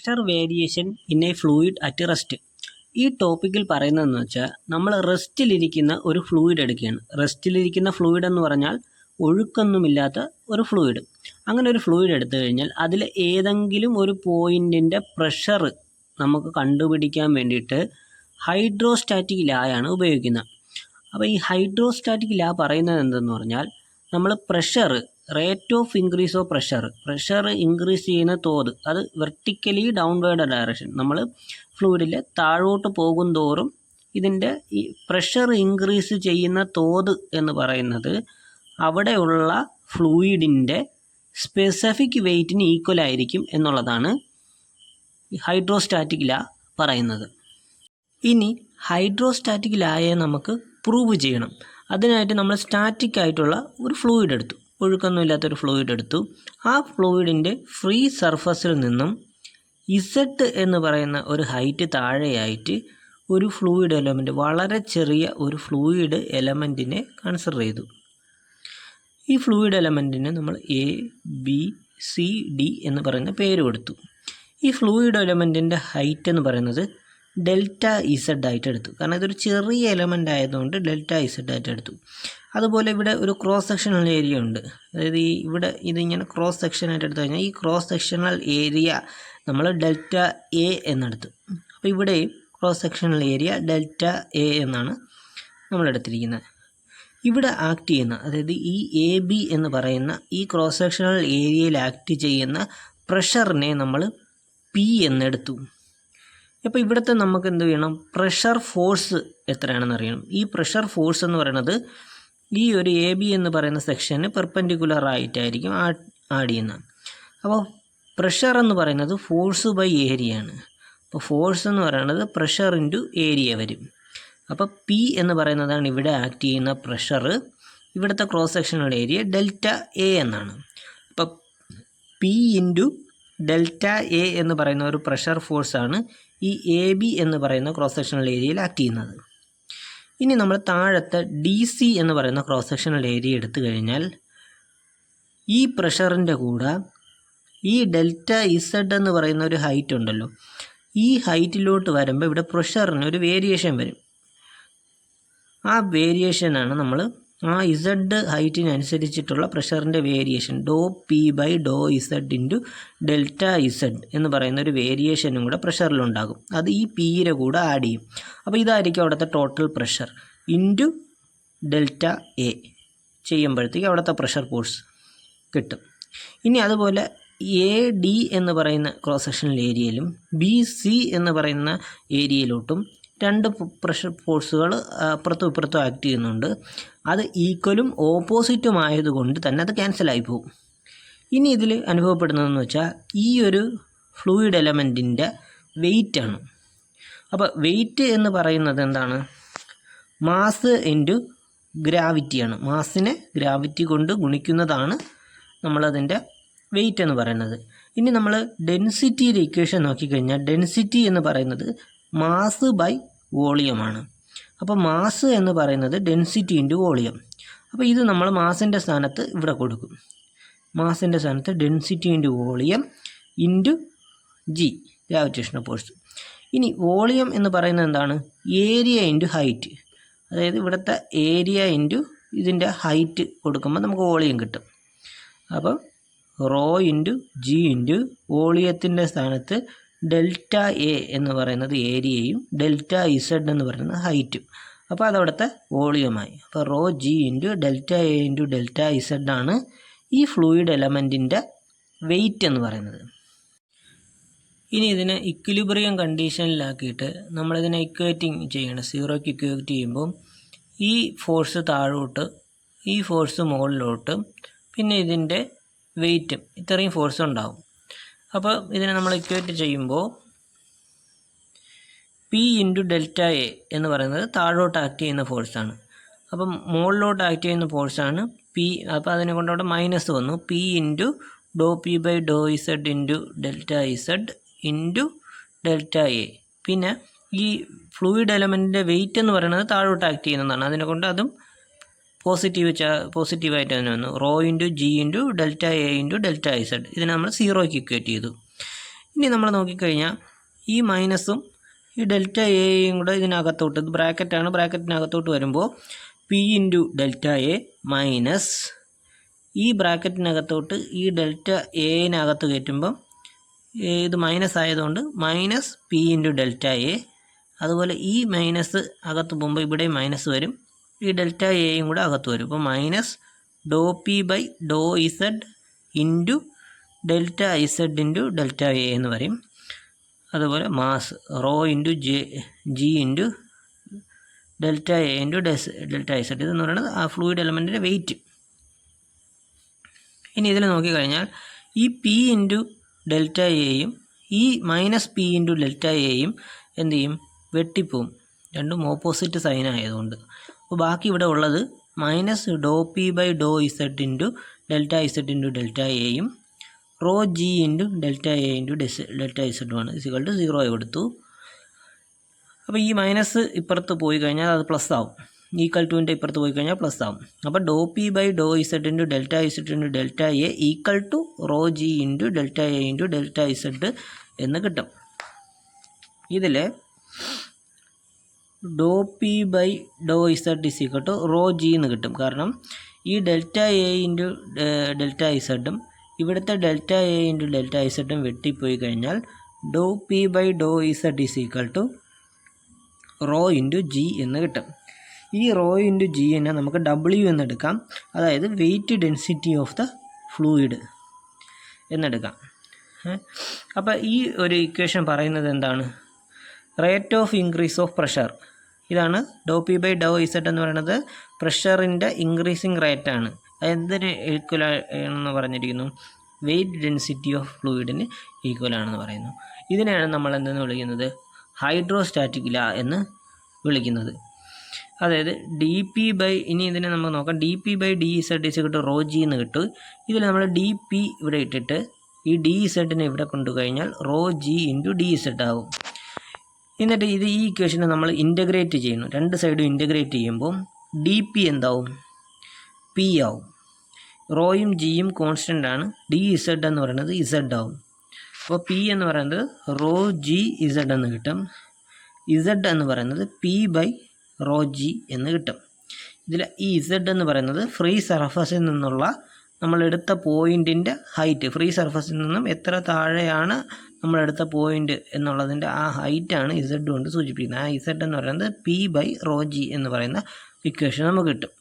Pressure variation in A fluid at rest. ഈ ടോപ്പിക്കിൽ പറയുന്നതെന്ന് വെച്ചാൽ നമ്മൾ റെസ്റ്റിലിരിക്കുന്ന ഒരു ഫ്ലൂയിഡ് എടുക്കുകയാണ്. റെസ്റ്റിലിരിക്കുന്ന ഫ്ലൂയിഡ് എന്ന് പറഞ്ഞാൽ ഒഴുക്കൊന്നുമില്ലാത്ത ഒരു ഫ്ലൂയിഡ്. അങ്ങനെ ഒരു ഫ്ലൂയിഡ് എടുത്തു കഴിഞ്ഞാൽ അതിൽ ഏതെങ്കിലും ഒരു പോയിൻറ്റിൻ്റെ പ്രഷർ നമുക്ക് കണ്ടുപിടിക്കാൻ വേണ്ടിയിട്ട് ഹൈഡ്രോസ്റ്റാറ്റിക് ലായാണ് ഉപയോഗിക്കുന്നത്. അപ്പോൾ ഈ ഹൈഡ്രോസ്റ്റാറ്റിക് ലാ പറയുന്നത് എന്തെന്ന് പറഞ്ഞാൽ നമ്മൾ pressure, rate of increase of pressure increase ചെയ്യുന്ന തോത്, അത് വെർട്ടിക്കലി ഡൗൺവേർഡ് ഡയറക്ഷൻ. നമ്മൾ ഫ്ലൂയിഡിൽ താഴോട്ട് പോകും തോറും ഇതിൻ്റെ ഈ പ്രഷർ ഇൻക്രീസ് ചെയ്യുന്ന തോത് എന്ന് പറയുന്നത് അവിടെയുള്ള ഫ്ലൂയിഡിൻ്റെ സ്പെസിഫിക് വെയ്റ്റിന് ഈക്വൽ ആയിരിക്കും എന്നുള്ളതാണ് ഹൈഡ്രോസ്റ്റാറ്റിക് ലാ പറയുന്നത്. ഇനി ഹൈഡ്രോസ്റ്റാറ്റിക് ലായെ നമുക്ക് പ്രൂവ് ചെയ്യണം. അതിനായിട്ട് നമ്മൾ സ്റ്റാറ്റിക് ആയിട്ടുള്ള ഒരു ഫ്ലൂയിഡ് എടുത്തു, ഒഴുക്കൊന്നുമില്ലാത്തൊരു ഫ്ലൂയിഡ് എടുത്തു. ആ ഫ്ലൂയിഡിൻ്റെ ഫ്രീ സർഫസിൽ നിന്നും ഇസഡ് എന്ന് പറയുന്ന ഒരു ഹൈറ്റ് താഴെയായിട്ട് ഒരു ഫ്ലൂയിഡ് എലമെൻറ്റ്, വളരെ ചെറിയ ഒരു ഫ്ലൂയിഡ് എലമെൻറ്റിനെ കൺസിഡർ ചെയ്തു. ഈ ഫ്ലൂയിഡ് എലമെൻറ്റിന് നമ്മൾ ABCD എന്ന് പറയുന്ന പേര് കൊടുത്തു. ഈ ഫ്ലൂയിഡ് എലമെൻറ്റിൻ്റെ ഹൈറ്റ് എന്ന് പറയുന്നത് ഡെൽറ്റ ഇസഡ് ആയിട്ട് എടുത്തു. കാരണം ഇതൊരു ചെറിയ എലമെൻ്റ് ആയതുകൊണ്ട് ഡെൽറ്റ ഇസഡ് ആയിട്ട് എടുത്തു. അതുപോലെ ഇവിടെ ഒരു ക്രോസ് സെക്ഷണൽ ഏരിയ ഉണ്ട്. അതായത് ഇവിടെ ഇതിങ്ങനെ ക്രോസ് സെക്ഷനായിട്ട് എടുത്തു കഴിഞ്ഞാൽ ഈ ക്രോസ് സെക്ഷണൽ ഏരിയ നമ്മൾ ഡെൽറ്റ A എന്നെടുത്തു. അപ്പോൾ ഇവിടെ cross sectional area delta A എന്നാണ് നമ്മളെടുത്തിരിക്കുന്നത്. ഇവിടെ ആക്ട് ചെയ്യുന്ന, അതായത് ഈ AB എന്ന് പറയുന്ന ഈ ക്രോസ് സെക്ഷണൽ ഏരിയയിൽ ആക്ട് ചെയ്യുന്ന പ്രഷറിനെ നമ്മൾ P എന്നെടുത്തു. അപ്പോൾ ഇവിടുത്തെ നമുക്ക് എന്ത് ചെയ്യണം? പ്രഷർ ഫോഴ്സ് എത്രയാണെന്ന് അറിയണം. ഈ പ്രഷർ ഫോഴ്സ് എന്ന് പറയുന്നത് ഈ ഒരു AB എന്ന് പറയുന്ന സെക്ഷന് പെർപെൻഡിക്കുലർ ആയിട്ടായിരിക്കും ആഡ് ചെയ്യുന്നത്. അപ്പോൾ പ്രഷർ എന്ന് പറയുന്നത് ഫോഴ്സ് ബൈ ഏരിയയാണ്. അപ്പോൾ ഫോഴ്സ് എന്ന് പറയുന്നത് പ്രഷർ ഇൻറ്റു ഏരിയ വരും. അപ്പോൾ P എന്ന് പറയുന്നതാണ് ഇവിടെ ആക്ട് ചെയ്യുന്ന പ്രഷർ. ഇവിടുത്തെ cross sectional area delta A എന്നാണ്. അപ്പോൾ P ഇൻറ്റു ഡെൽറ്റ A എന്ന് പറയുന്ന ഒരു പ്രഷർ ഫോഴ്സാണ് ഈ AB എന്ന് പറയുന്ന ക്രോസ് സെക്ഷണൽ ഏരിയയിൽ ആക്ട് ചെയ്യുന്നത്. ഇനി നമ്മൾ താഴത്തെ DC എന്ന് പറയുന്ന ക്രോസ് സെക്ഷണൽ ഏരിയ എടുത്തു കഴിഞ്ഞാൽ ഈ പ്രഷറിൻ്റെ കൂടെ ഈ ഡെൽറ്റ ഇസഡ് എന്ന് പറയുന്ന ഒരു ഹൈറ്റ് ഉണ്ടല്ലോ, ഈ ഹൈറ്റിലോട്ട് വരുമ്പോൾ ഇവിടെ പ്രഷറിന് ഒരു വേരിയേഷൻ വരും. ആ വേരിയേഷനാണ് നമ്മൾ ആ ഇസഡ് ഹൈറ്റിനനുസരിച്ചിട്ടുള്ള പ്രഷറിൻ്റെ variation P/δz into delta Z എന്ന് പറയുന്ന ഒരു വേരിയേഷനും കൂടെ പ്രഷറിലുണ്ടാകും. അത് ഈ Pയുടെ കൂടെ ആഡ് ചെയ്യും. അപ്പോൾ ഇതായിരിക്കും അവിടുത്തെ total pressure into delta A ചെയ്യുമ്പോഴത്തേക്ക് അവിടുത്തെ പ്രഷർ ഫോഴ്സ് കിട്ടും. ഇനി അതുപോലെ AD എന്ന് പറയുന്ന ക്രോസ് സെക്ഷണൽ ഏരിയയിലും BC എന്ന് പറയുന്ന ഏരിയയിലോട്ടും രണ്ട് പ്രഷർ ഫോഴ്സുകൾ അപ്പുറത്തും ഇപ്പുറത്തും ആക്ട് ചെയ്യുന്നുണ്ട്. അത് ഈക്വലും ഓപ്പോസിറ്റും ആയതുകൊണ്ട് തന്നെ അത് ക്യാൻസലായി പോകും. ഇനി ഇതിൽ അനുഭവപ്പെടുന്നതെന്ന് വെച്ചാൽ ഈ ഒരു ഫ്ലൂയിഡ് എലമെൻറ്റിൻ്റെ വെയിറ്റാണ്. അപ്പോൾ വെയിറ്റ് എന്ന് പറയുന്നത് എന്താണ്? മാസ് ഇൻറ്റു ഗ്രാവിറ്റിയാണ്. മാസിനെ ഗ്രാവിറ്റി കൊണ്ട് ഗുണിക്കുന്നതാണ് നമ്മളതിൻ്റെ വെയിറ്റ് എന്ന് പറയുന്നത്. ഇനി നമ്മൾ ഡെൻസിറ്റിയുടെ ഇക്വേഷൻ നോക്കിക്കഴിഞ്ഞാൽ ഡെൻസിറ്റി എന്ന് പറയുന്നത് മാസ് ബൈ വോളിയമാണ്. അപ്പോൾ മാസ് എന്ന് പറയുന്നത് ഡെൻസിറ്റി ഇൻറ്റു വോളിയം. അപ്പോൾ ഇത് നമ്മൾ മാസിൻ്റെ സ്ഥാനത്ത് ഇവിടെ കൊടുക്കും. മാസിൻ്റെ സ്ഥാനത്ത് density into volume into G gravitational force. ഇനി വോളിയം എന്ന് പറയുന്നത് എന്താണ്? Area into height. അതായത് ഇവിടുത്തെ ഏരിയ ഇൻറ്റു ഇതിൻ്റെ ഹൈറ്റ് കൊടുക്കുമ്പോൾ നമുക്ക് വോളിയം കിട്ടും. അപ്പം റോ ഇൻറ്റു G ഇൻറ്റു വോളിയത്തിൻ്റെ സ്ഥാനത്ത് ഡെൽറ്റ A എന്ന് പറയുന്നത് ഏരിയയും ഡെൽറ്റ ഇസഡ് എന്ന് പറയുന്നത് ഹൈറ്റും. അപ്പോൾ അതവിടുത്തെ വോളിയമായി. അപ്പോൾ rho G into delta A into delta Z ആണ് ഈ ഫ്ലൂയിഡ് എലമെൻറ്റിൻ്റെ വെയിറ്റ് എന്ന് പറയുന്നത്. ഇനി ഇതിനെ ഇക്വിലിബ്രിയം കണ്ടീഷനിലാക്കിയിട്ട് നമ്മളിതിനെ ഇക്വേറ്റിംഗ് ചെയ്യണം. സീറോയ്ക്ക് ഇക്വേറ്റ് ചെയ്യുമ്പോൾ ഈ ഫോഴ്സ് താഴോട്ട്, ഈ ഫോഴ്സ് മുകളിലോട്ട്, പിന്നെ ഇതിൻ്റെ വെയിറ്റും, ഇത്രയും ഫോഴ്സ് ഉണ്ടാവും. അപ്പോൾ ഇതിനെ നമ്മൾ ഇക്വേറ്റ് ചെയ്യുമ്പോൾ P ഇൻറ്റു ഡെൽറ്റ A എന്ന് പറയുന്നത് താഴോട്ട് ആക്ട് ചെയ്യുന്ന ഫോഴ്സാണ്. അപ്പം മുകളിലോട്ട് ആക്ട് ചെയ്യുന്ന ഫോഴ്സാണ് P. അപ്പോൾ അതിനെ കൊണ്ട് അവിടെ മൈനസ് വന്നു. P into P/δz into delta Z into delta A. പിന്നെ ഈ ഫ്ലൂയിഡ് എലമെൻറ്റിൻ്റെ വെയിറ്റ് എന്ന് പറയുന്നത് താഴോട്ട് ആക്ട് ചെയ്യുന്നതാണ്. അതിനെ കൊണ്ട് അതും പോസിറ്റീവായിട്ട് തന്നെ വന്നു. Rho into G into delta A into delta Z. ഇതിനെ നമ്മൾ സീറോയ്ക്ക് ഇക്വേറ്റ് ചെയ്തു. ഇനി നമ്മൾ നോക്കിക്കഴിഞ്ഞാൽ ഈ മൈനസും ഈ ഡെൽറ്റ എയും കൂടെ ഇതിനകത്തോട്ട്, ഇത് ബ്രാക്കറ്റാണ്, ബ്രാക്കറ്റിനകത്തോട്ട് വരുമ്പോൾ P into delta A minus ഈ ബ്രാക്കറ്റിനകത്തോട്ട് ഈ ഡെൽറ്റ എനകത്ത് കയറ്റുമ്പം ഇത് മൈനസ് ആയതുകൊണ്ട് minus P into delta A. അതുപോലെ ഈ മൈനസ് അകത്ത് പോകുമ്പോൾ ഇവിടെ മൈനസ് വരും, ഈ ഡെൽറ്റ എയും കൂടെ അകത്ത് വരും. അപ്പോൾ മൈനസ് ഡോ പി ബൈ ഡോ Z into delta Z into delta A എന്ന് പറയും. അതുപോലെ mass rho into G into delta A into delta Z. ഇതെന്ന് പറയുന്നത് ആ ഫ്ലൂയിഡ് എലമെൻറ്റിൻ്റെ വെയിറ്റ്. ഇനി ഇതിൽ നോക്കിക്കഴിഞ്ഞാൽ ഈ പി ഇൻറ്റു ഡെൽറ്റ എയും ഈ മൈനസ് പി ഇൻറ്റു ഡെൽറ്റ എയും എന്ത് ചെയ്യും, വെട്ടിപ്പോവും, രണ്ടും ഓപ്പോസിറ്റ് സൈൻ ആയതുകൊണ്ട്. അപ്പോൾ ബാക്കി ഇവിടെ ഉള്ളത് മൈനസ് ഡോ പി ബൈ ഡോ Z into delta Z into delta എയും rho G into delta A into delta ഇസഡുമാണ്. ഇസിക്വൽ ടു 0 കൊടുത്തു. അപ്പോൾ ഈ മൈനസ് ഇപ്പുറത്ത് പോയി കഴിഞ്ഞാൽ അത് പ്ലസ് ആവും, ഈക്വൽ ടുവിൻ്റെ ഇപ്പുറത്ത് പോയി കഴിഞ്ഞാൽ പ്ലസ് ആവും. അപ്പോൾ ഡോ പി ബൈ ഡോ Z into delta Z into delta A equal to rho G into delta A into delta Z എന്ന് കിട്ടും. ഇതിൽ ഡോ പി ബൈ ഡോ Z is equal to rho G എന്ന് കിട്ടും. കാരണം ഈ ഡെൽറ്റ എ ഇൻറ്റു ഡെൽറ്റ ഇസഡും ഇവിടുത്തെ ഡെൽറ്റ എ ഇൻറ്റു ഡെൽറ്റ ഇസഡും വെട്ടിപ്പോയി കഴിഞ്ഞാൽ ഡോ പി ബൈ ഡോ Z is equal to rho into G എന്ന് കിട്ടും. ഈ റോ ഇൻറ്റു ജി എന്നെ നമുക്ക് ഡബ്ല്യു എന്നെടുക്കാം, അതായത് wait density of the fluid എന്നെടുക്കാം. അപ്പോൾ ഈ ഒരു ഇക്വേഷൻ പറയുന്നത് എന്താണ്, rate of increase of pressure. ഇതാണ് ഡോ പി ബൈ ഡോ ഇസഡ് എന്ന് പറയുന്നത് പ്രഷറിൻ്റെ ഇൻക്രീസിങ് റേറ്റാണ്. എന്തിന് ഈക്വൽ ആണെന്ന് പറഞ്ഞിരിക്കുന്നു, വെയിറ്റ് ഡെൻസിറ്റി ഓഫ് ഫ്ലൂയിഡിന് ഈക്വൽ ആണെന്ന് പറയുന്നു. ഇതിനെയാണ് നമ്മൾ എന്തെന്ന് വിളിക്കുന്നത്, ഹൈഡ്രോസ്റ്റാറ്റിക് ലാ എന്ന് വിളിക്കുന്നത്. അതായത് ഡി പി ബൈ, ഇനി ഇതിനെ നമുക്ക് നോക്കാം, D P by D Z is കിട്ടും റോ ജി എന്ന് കിട്ടും. ഇതിൽ നമ്മൾ ഡി പി ഇവിടെ ഇട്ടിട്ട് ഈ ഡി ഇസഡിനെ ഇവിടെ കൊണ്ടുകഴിഞ്ഞാൽ rho G into D Z ആകും. എന്നിട്ട് ഇത് ഈ ഇക്വേഷനെ നമ്മൾ ഇൻ്റഗ്രേറ്റ് ചെയ്യുന്നു, രണ്ട് സൈഡും ഇൻ്റഗ്രേറ്റ് ചെയ്യുമ്പോൾ ഡി പി എന്താവും, പി ആവും. റോയും ജിയും കോൺസ്റ്റൻ്റ് ആണ്, ഡി ഇസഡ് എന്ന് പറയുന്നത് ഇസഡ് ആവും. അപ്പോൾ പി എന്ന് പറയുന്നത് റോ ജി ഇസഡ് എന്ന് കിട്ടും, ഇസഡ് എന്ന് പറയുന്നത് പി ബൈ റോ ജി എന്ന് കിട്ടും. ഇതിൽ ഈ ഇസഡ് എന്ന് പറയുന്നത് ഫ്രീ സർഫസിൽ നിന്നുള്ള നമ്മളെടുത്ത പോയിൻറ്റിൻ്റെ ഹൈറ്റ്, ഫ്രീ സർഫസിൽ നിന്നും എത്ര താഴെയാണ് നമ്മളെടുത്ത പോയിൻ്റ് എന്നുള്ളതിൻ്റെ ആ ഹൈറ്റാണ് ഇസഡ് കൊണ്ട് സൂചിപ്പിക്കുന്നത്. ആ ഇസഡ് എന്ന് പറയുന്നത് പി ബൈ റോ ജി എന്ന് പറയുന്ന ഇക്വേഷൻ നമുക്ക് കിട്ടും.